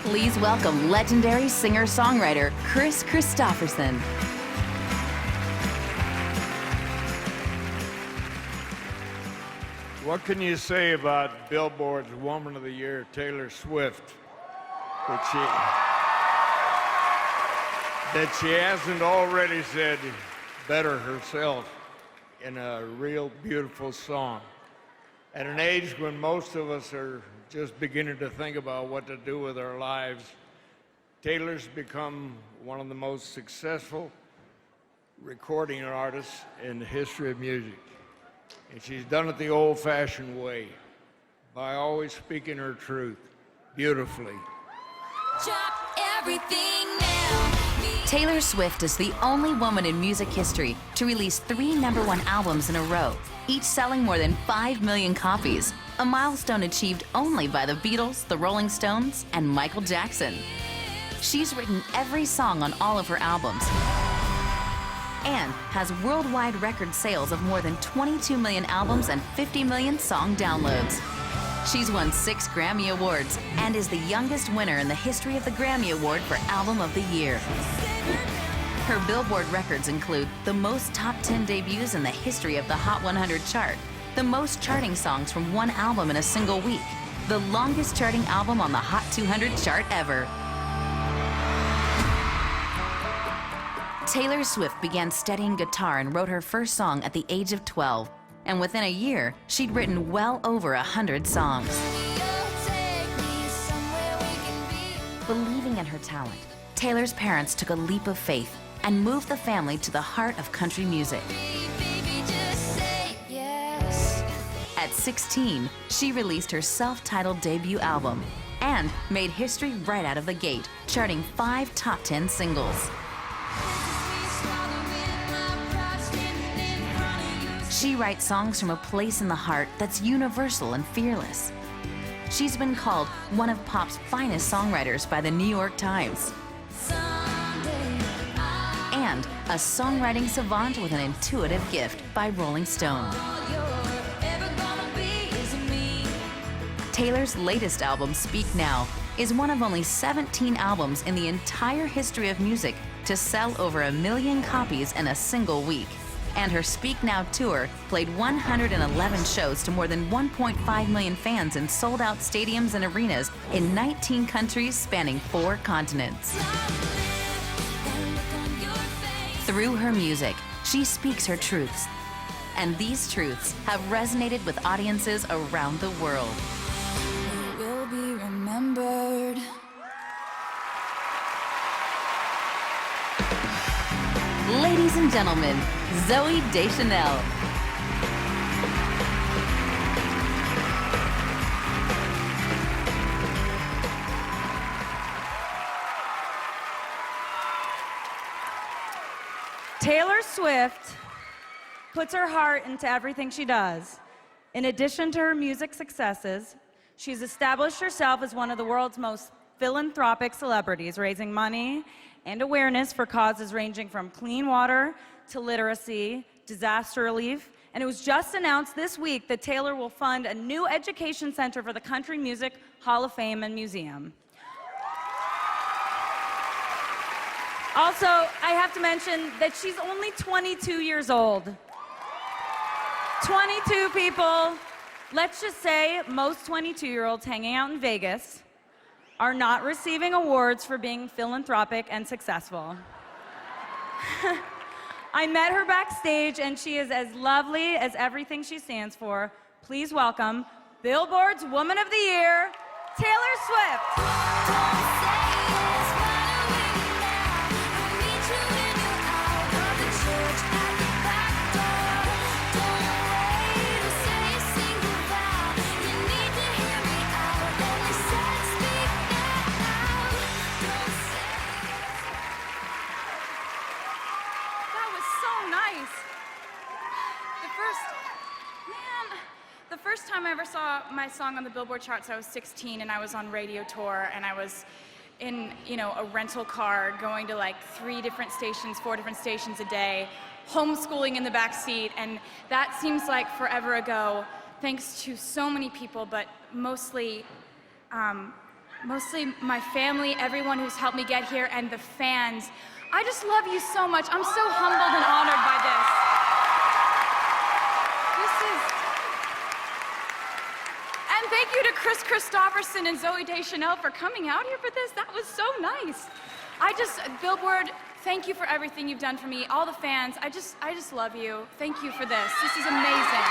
Please welcome legendary singer-songwriter Chris Christopherson. What can you say about Billboard's Woman of the Year, Taylor Swift? That she hasn't already said better herself in a real beautiful song. At an age when most of us are just beginning to think about what to do with our lives, Taylor's become one of the most successful recording artists in the history of music. And she's done it the old-fashioned way, by always speaking her truth, beautifully. Drop everything now. Taylor Swift is the only woman in music history to release 3 #1 albums in a row, each selling more than 5 million copies, a milestone achieved only by the Beatles, the Rolling Stones, and Michael Jackson. She's written every song on all of her albums and has worldwide record sales of more than 22 million albums and 50 million song downloads. She's won 6 Grammy Awards and is the youngest winner in the history of the Grammy Award for Album of the Year. Her Billboard records include the most top 10 debuts in the history of the Hot 100 chart, the most charting songs from one album in a single week, the longest charting album on the Hot 200 chart ever. Taylor Swift began studying guitar and wrote her first song at the age of 12. And within a year, she'd written well over 100 songs. Believing in her talent, Taylor's parents took a leap of faith and moved the family to the heart of country music. At 16, she released her self-titled debut album and made history right out of the gate, charting 5 top 10 singles. She writes songs from a place in the heart that's universal and fearless. She's been called one of pop's finest songwriters by the New York Times. And a songwriting savant with an intuitive gift by Rolling Stone. Taylor's latest album, Speak Now, is one of only 17 albums in the entire history of music to sell over 1 million copies in a single week. And her Speak Now tour played 111 shows to more than 1.5 million fans in sold-out stadiums and arenas in 19 countries spanning 4 continents. Through her music, she speaks her truths. And these truths have resonated with audiences around the world. It will be remembered. Ladies and gentlemen, Zooey Deschanel. Taylor Swift puts her heart into everything she does. In addition to her music successes, she's established herself as one of the world's most philanthropic celebrities, raising money and awareness for causes ranging from clean water to literacy, disaster relief, and it was just announced this week that Taylor will fund a new education center for the Country Music Hall of Fame and Museum. Also, I have to mention that she's only 22 years old. 22 people. Let's just say most 22-year-olds hanging out in Vegas are not receiving awards for being philanthropic and successful. I met her backstage, and she is as lovely as everything she stands for. Please welcome Billboard's Woman of the Year, Taylor Swift. The first time I ever saw my song on the Billboard charts, I was 16 and I was on radio tour and I was in, a rental car going to like 3 different stations, 4 different stations a day, homeschooling in the back seat, and that seems like forever ago, thanks to so many people, but mostly mostly my family, everyone who's helped me get here, and the fans. I just love you so much. I'm so humbled and honored by this. And thank you to Chris Christopherson and Zooey Deschanel for coming out here for this. That was so nice. Billboard, thank you for everything you've done for me. All the fans, I just love you. Thank you for this. This is amazing.